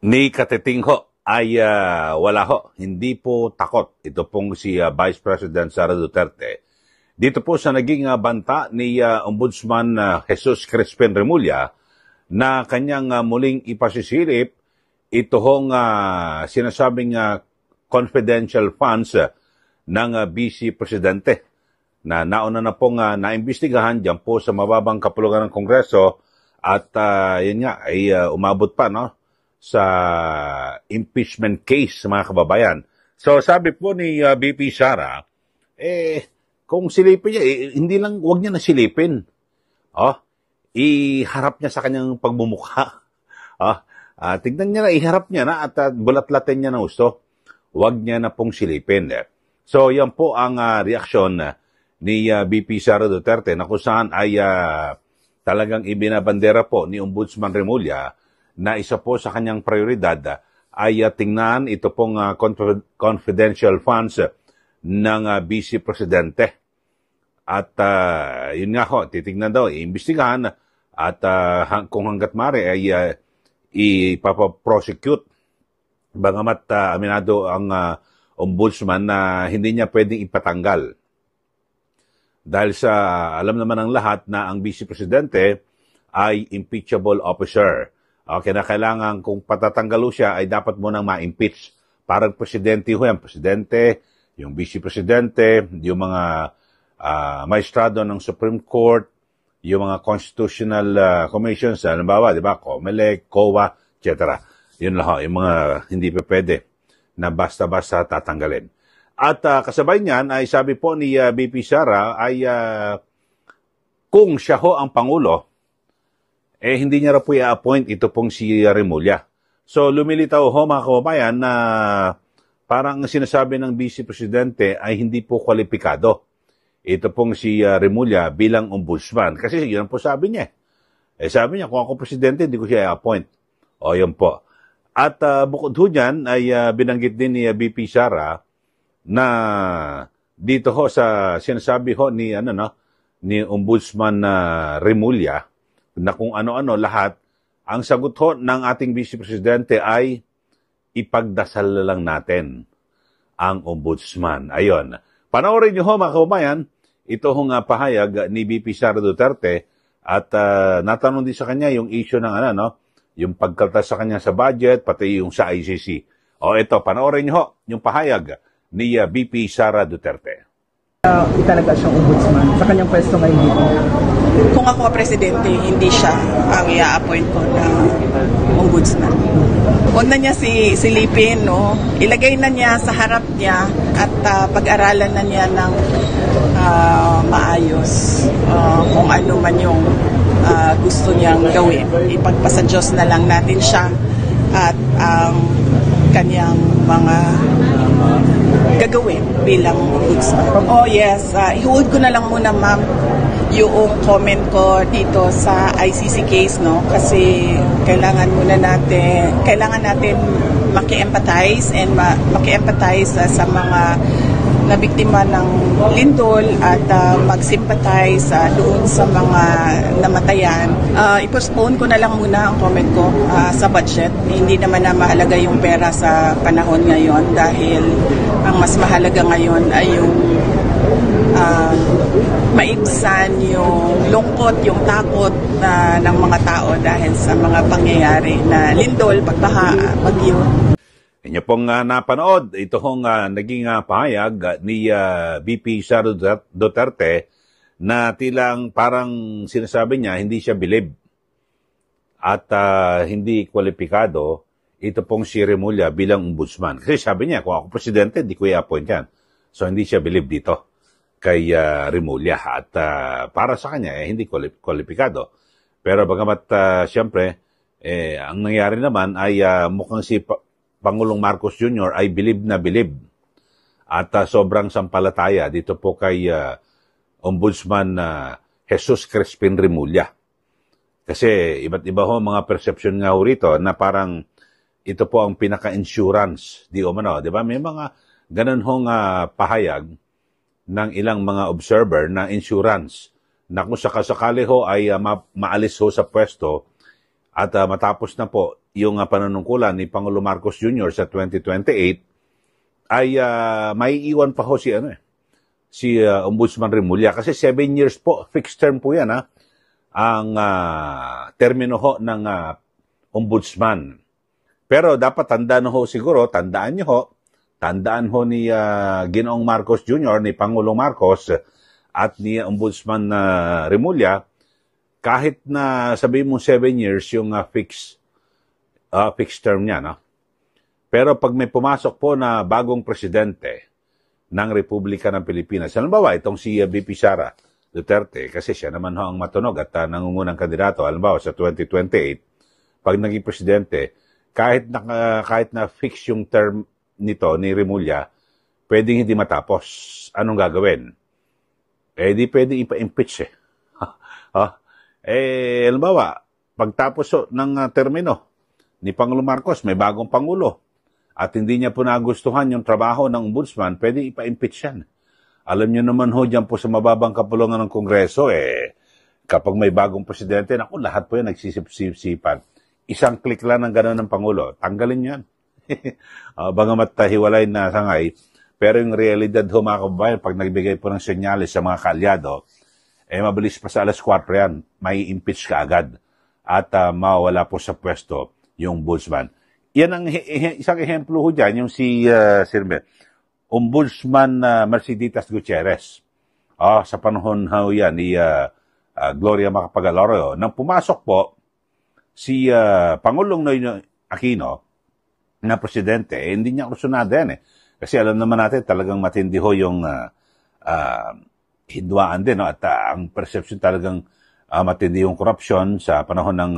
Ni Katiting ho ay wala ho, hindi po takot. Ito pong si Vice President Sara Duterte. Dito po sa naging banta ni Ombudsman Jesus Crispin Remulla na kanyang muling ipasisilip ito hong sinasabing confidential funds ng Vice Presidente na nauna na pong naimbestigahan dyan po sa mababang kapulungan ng Kongreso at yun nga ay umabot pa sa impeachment case mga kababayan. So sabi po ni VP Sara, kung silipin niya, hindi lang, wag niya na silipin. Iharap niya sa kanyang pagmumukha. Tignan niya na, iharap niya na at bulat-latin niya na gusto. Wag niya na pong silipin. So yan po ang reaksyon ni VP Sara Duterte na kung saan ay talagang ibinabandera po ni Ombudsman Remulla na isa po sa kanyang prioridad ay tingnan ito pong confidential funds ng Vice Presidente. At yun nga ho, titignan daw, iimbestigahan at kung hanggat maaari ay ipapaprosecute. Bagamat aminado ang ombudsman na hindi niya pwedeng ipatanggal. Dahil sa alam naman ng lahat na ang Vice Presidente ay impeachable officer. Kailangan kung patatanggal siya ay dapat mo nang ma-impeach. Parang presidente ho yan. Presidente, yung Vice Presidente, yung mga maestrado ng Supreme Court, yung mga constitutional commissions, halimbawa, di ba, COMELEC, COA, etc. Yun lang, yung mga hindi pa pwede na basta-basta tatanggalin. At kasabay niyan ay sabi po ni VP Sara ay kung siya ho ang Pangulo, hindi niya raw po i-appoint ito pong si Remulla. So lumilitaw ho mga kababayan na parang sinasabi ng Vice Presidente ay hindi po kwalipikado. Ito pong si Remulla bilang ombudsman. Kasi yun po sabi niya. Sabi niya, kung ako presidente, hindi ko siya i-appoint. Yun po. At bukod ho dyan, ay binanggit din ni VP Sara na dito ho sa sinasabi ho ni, ni Ombudsman Remulla na kung ano-ano lahat, ang sagot ho ng ating Vice Presidente ay ipagdasal lang natin ang ombudsman. Ayon. Panoorin niyo ho mga kababayan, ito hong pahayag ni VP Sara Duterte at natanong din sa kanya yung issue ng yung pagkaltas sa kanya sa budget, pati yung sa ICC. Ito, panoorin niyo ho yung pahayag ni VP Sara Duterte. Italaga siyang ombudsman sa kanyang pwesto ngayon dito. Kung ako ang presidente, hindi siya ang i-appoint ko na ombudsman. Huwag na niya silipin, no? Ilagay na niya sa harap niya at pag-aralan na niya ng maayos kung ano man yung gusto niyang gawin. Ipagpasa Diyos na lang natin siya at ang kanyang mga gagawin bilang ombudsman. Yes, i-hold ko na lang muna ma'am yung comment ko dito sa ICC case, no? Kasi kailangan natin maki-empathize and maki-empathize sa mga nabiktima ng lindol at mag-sympathize doon sa mga namatayan. I-postpone ko na lang muna ang comment ko sa budget. Hindi naman na mahalaga yung pera sa panahon ngayon dahil ang mas mahalaga ngayon ay yung maibsan yung lungkot, yung takot ng mga tao dahil sa mga pangyayari na lindol, pagbaha, bagyo. Inyo pong napanood, ito hong naging pahayag ni VP Sara Duterte na tilang parang sinasabi niya hindi siya bilib at hindi kwalipikado ito pong si Remulla bilang ombudsman. Kasi sabi niya, kung ako presidente, hindi ko i-appoint yan. So hindi siya bilib dito kay Remulla at para sa kanya hindi kwalipikado. Pero bagamat siyempre, ang nangyari naman ay mukhang si Pangulong Marcos Jr. ay bilib na bilib at sobrang sampalataya dito po kay Ombudsman Jesus Crispin Remulla. Kasi iba't iba ho mga perception nga ho rito na parang ito po ang pinaka-insurance, di ba? May mga ganun hong pahayag ng ilang mga observer na insurance na kung sakasakali ho ay maalis ho sa pwesto at matapos na po yung panunungkulan ni Pangulo Marcos Jr. sa 2028, ay maiiwan pa ho si Ombudsman Remulla. Kasi 7 years po, fixed term po yan ang termino ho ng Ombudsman. Pero dapat tandaan ho siguro, tandaan ho ni Ginoong Marcos Jr., ni Pangulong Marcos at ni Ombudsman Remulla, kahit na sabihin mo 7 years yung fixed term niya, no? Pero pag may pumasok po na bagong presidente ng Republika ng Pilipinas, halimbawa itong si VP Sara Duterte, kasi siya naman ho ang matunog at nangungunang kandidato, halimbawa sa 2028, pag naging presidente, kahit na fix yung term nito ni Remulla, pwedeng hindi matapos. Anong gagawin? Di pwedeng ipa-impeach halimbawa, pagtapos ng termino ni Pangulong Marcos, may bagong Pangulo, at hindi niya po nagustuhan yung trabaho ng ombudsman, pwedeng ipa-impeach yan. Alam niyo naman ho, dyan po sa mababang kapulungan ng Kongreso, kapag may bagong presidente, naku, lahat po yan nagsisip-sipan. Isang click lang ng gano'n ng Pangulo, tanggalin yan. Bagamat hiwalay na sangay, pero yung realidad ho mga kababayan, pag nagbigay po ng senyales sa mga kaalyado, mabilis pa sa alas 4 yan, may impeach ka agad at mawawala po sa pwesto yung ombudsman. Yan ang isang ehemplo ho dyan, yung si Ombudsman Merceditas Gutierrez. Sa panahon ho yan ni Gloria Macapagal-Arroyo, nang pumasok po si Pangulong Noynoy Aquino na presidente, hindi niya kursunada yan Kasi alam naman natin talagang matindi ho yung hidwaan din, no? At ang perception talagang matindi yung korupsyon sa panahon ng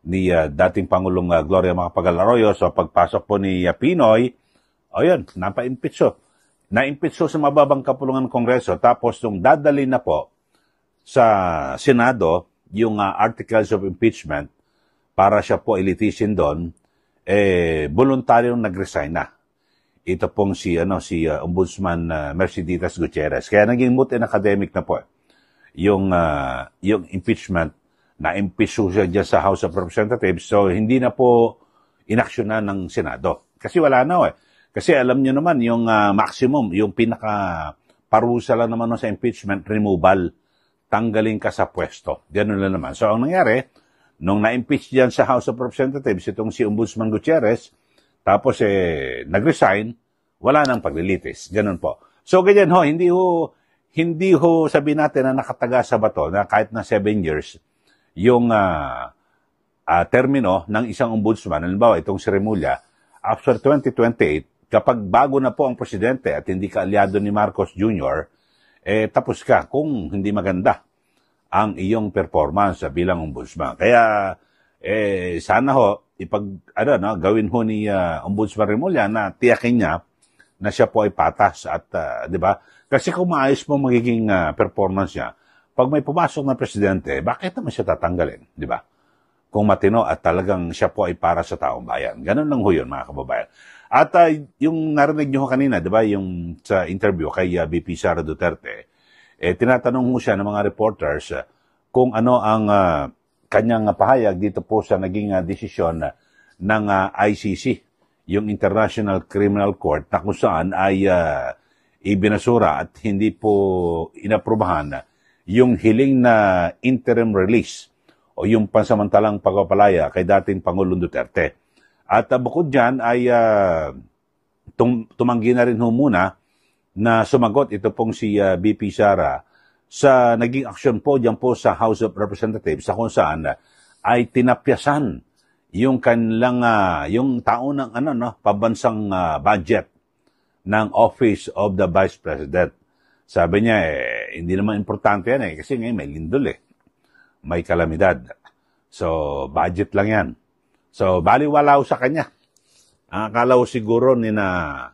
ni dating Pangulong Gloria Macapagal-Arroyo. So pagpasok po ni Pinoy, yun, napa-impeach ho. Na-impeach ho sa mababang kapulungan ng Kongreso. Tapos nung dadali na po sa Senado, yung articles of impeachment, para siya po ilitisin doon, voluntaryong nag-resign na. Ito pong si Ombudsman Merceditas Gutierrez. Kaya naging moot and academic na po yung impeachment. Na-impeach siya dyan sa House of Representatives. So, hindi na po inaksyonan ng Senado. Kasi wala na Kasi alam niyo naman, yung maximum, yung pinaka-parusa lang naman sa impeachment, removal. Tanggalin ka sa pwesto. Ganun lang naman. So, ang nangyari, nung na-impeach dyan sa House of Representatives, itong si Ombudsman Gutierrez, tapos nag-resign, wala nang paglilitis. Ganun po. So, ganyan hindi ho sabihin natin na nakataga sa bato na kahit na 7 years, yung termino ng isang ombudsman, halimbawa itong si Remulla, after 2028, kapag bago na po ang presidente at hindi ka aliado ni Marcos Jr., tapos ka kung hindi maganda ang iyong performance bilang ombudsman. Kaya sana gawin ho ni Ombudsman Remulla na tiyakin niya na siya po ay patas at 'di ba? Kasi kung maayos mo magiging performance niya, pag may pumasok na presidente, bakit naman siya tatanggalin, 'di ba? Kung matino at talagang siya po ay para sa taong bayan. Ganun lang ho 'yun, mga kababayan. At yung narinig niyo kanina, 'di ba, yung sa interview kay VP Sara Duterte, tinatanong mo siya ng mga reporters kung ano ang kanyang pahayag dito po sa naging desisyon ng ICC, yung International Criminal Court, na kung saan ay ibinasura at hindi po inaprubahan yung hiling na interim release o yung pansamantalang pagpapalaya kay dating Pangulong Duterte. At bukod dyan ay tumanggi na rin muna na sumagot ito pong si VP Sara sa naging aksyon po diyan po sa House of Representatives sa kung saan ay tinapyasan yung kanilang yung taon ng pabansang budget ng Office of the Vice President. Sabi niya hindi naman importante yan kasi ngayon may lindol may kalamidad. So budget lang yan. So baliwala sa kanya. Akala ko siguro ni na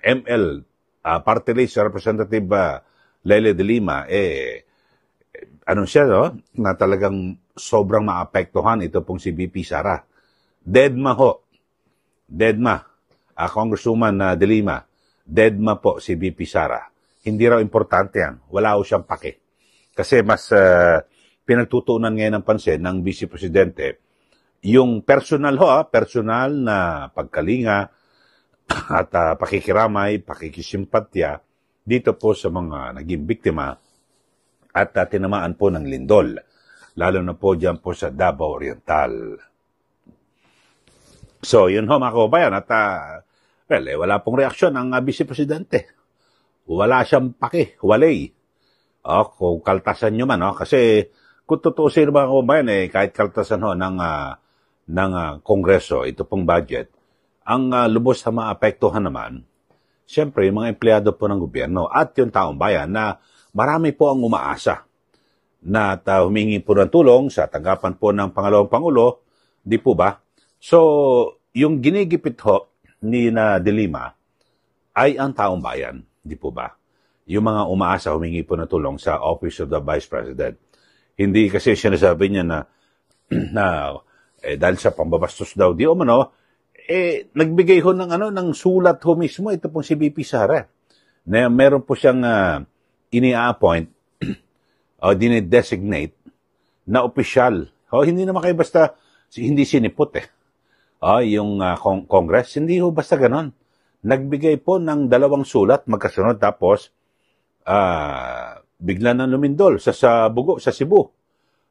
ML party list Representative Lele de Lima na talagang sobrang maapektuhan ito pong si VP Sara. Deadma ho. Deadma. Congresswoman de Lima. Deadma po si VP Sara. Hindi raw importante yan. Wala ho siyang pake. Kasi mas pinagtutuunan ngayon ng pansin ng Vice Presidente yung personal personal na pagkalinga at pakikiramay, pakikisimpatya dito po sa mga naging biktima at tinamaan po ng lindol, lalo na po dyan po sa Davao Oriental. So, yun mga kababayan, at wala pong reaksyon ang Vice Presidente. Wala siyang walay. Kung kaltasan nyo man, kasi kung tutusin mga kababayan, kahit kaltasan ng Kongreso, ito pong budget, ang lubos na maapektuhan naman, siyempre, yung mga empleyado po ng gobyerno at yung taong bayan na marami po ang umaasa na humingi po ng tulong sa tanggapan po ng Pangalawang Pangulo, di po ba? So, yung ginigipit ni na De Lima ay ang taong bayan, di po ba? Yung mga umaasa humingi po ng tulong sa Office of the Vice President. Hindi kasi sinasabi niya na dahil sa pambabastos daw, di o mano, nagbigay ho ng sulat ho mismo, ito pong si VP Sara, na meron po siyang ini-appoint o dinidesignate na opisyal. Hindi naman kayo basta, hindi sinipot yung Congress, hindi ho basta ganon. Nagbigay po ng 2 sulat magkasunod, tapos bigla na lumindol sa Cebu.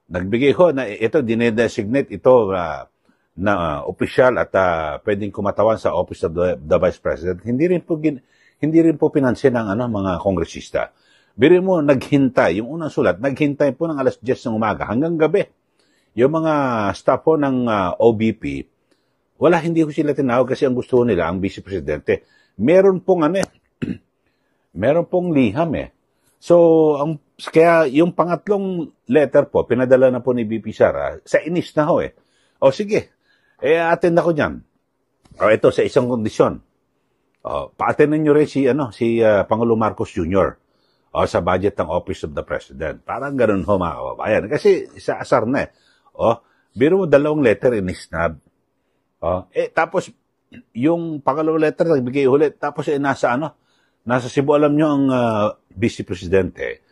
Nagbigay ho na ito, dinidesignate ito na opisyal at pwedeng kumatawan sa Office of the Vice President. Hindi rin po pinansin ng mga kongresista. Biro mo, naghintay, yung unang sulat, naghintay po ng alas 10 ng umaga hanggang gabi. Yung mga staff po ng OBP, hindi ko sila tinawag kasi ang gusto nila, ang Vice Presidente, meron pong meron pong liham So, kaya yung pangatlong letter po, pinadala na po ni VP Sara, sa inis na ho sige, attend ako dyan. Ito sa isang kondisyon. Pa-attendan nyo rin si Pangulo Marcos Jr. Sa budget ng Office of the President. Parang ganun ho mga kababayan. Kasi sa asar na biro mo 2 letter inisnab. Tapos yung pangalawang letter nagbigay ulit. Tapos nasa Cebu. Alam nyo ang Vice Presidente,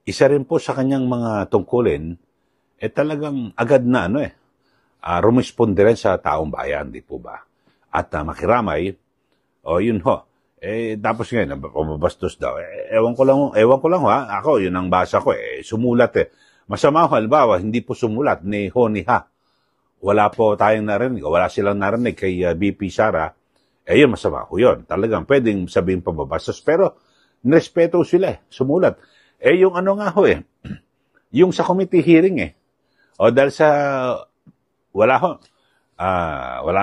isa rin po sa kanyang mga tungkulin, talagang agad na rumisponde rin sa taong bayan, di po ba? At makiramay, yun ho. Tapos ngayon, pumabastos daw. Ewan ko lang ako, yun ang basa ko sumulat Masama ho, halimbawa, hindi po sumulat ni Ha. Wala po tayong narinig, wala silang narinig kay VP Sara. Yun, masama ho yun. Talagang pwedeng sabihin pababastos. Pero, nirespeto sila sumulat. Yung nga ho yung sa committee hearing dahil sa wala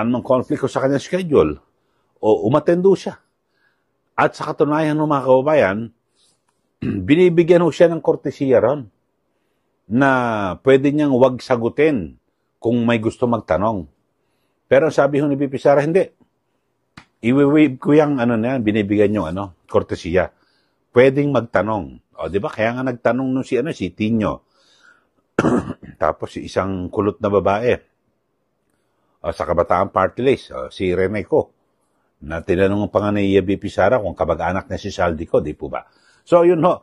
namang conflict sa kanyang schedule, umatendo siya. At sa katunayan ng mga kababayan, binibigyan ho siya ng kortesiya ron na pwede niyang wag sagutin kung may gusto magtanong. Pero sabi ho ni VP Sara, hindi. I-waive ko yung binibigyan yung kortesiya. Pwedeng magtanong. Di ba? Kaya nga nagtanong nung si Tino. Tapos si isang kulot na babae. Sa Kabataan Party List, si Rene Co. Na tinanong pa nga ni VP Sara kung kabag-anak na si Saldi ko, di po ba? So, yun ho.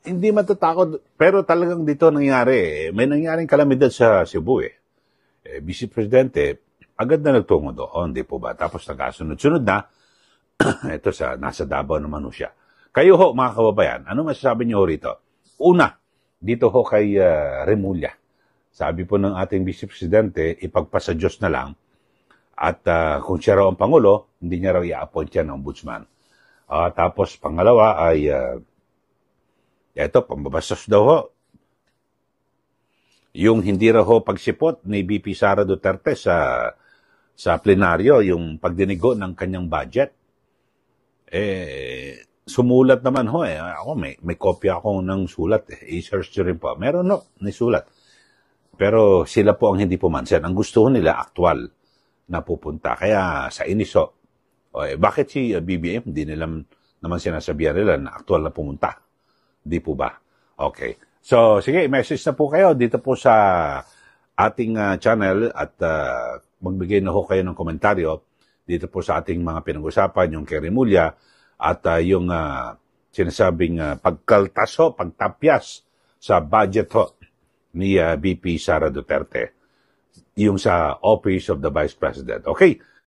Hindi matatakot, pero talagang dito nangyari. May nangyaring kalamidad sa Cebu Vice Presidente, agad na nagtungo doon, di po ba? Tapos nagkasunod-sunod na, ito nasa Davao naman ho siya. Kayo ho, mga kababayan, ano masasabi niyo rito? Una, dito ho kay Remulla. Sabi po ng ating Vice Presidente, ipagpasa Diyos na lang. At kung siya raw ang Pangulo, hindi niya raw i-appoint yan ng ombudsman. Tapos pangalawa ay, pambabastos daw ho. Yung hindi raw ho pagsipot ni VP Sara Duterte sa plenaryo, yung pagdinigo ng kanyang budget. Sumulat naman ho Ako may kopya ako ng sulat I-search rin po. Meron may sulat. Pero sila po ang hindi pumansin. Ang gusto nila, aktual na pupunta. Kaya sa inis bakit si BBM, hindi nila naman sinasabihan nila na aktual na pumunta. Di po ba? Okay. So, sige, message na po kayo dito po sa ating channel at magbigay na ho kayo ng komentaryo dito po sa ating mga pinag-usapan, yung kay Remulla at yung sinasabing pagkaltas pagtapyas sa budget ni VP Sara Duterte, yung sa Office of the Vice President. Okay,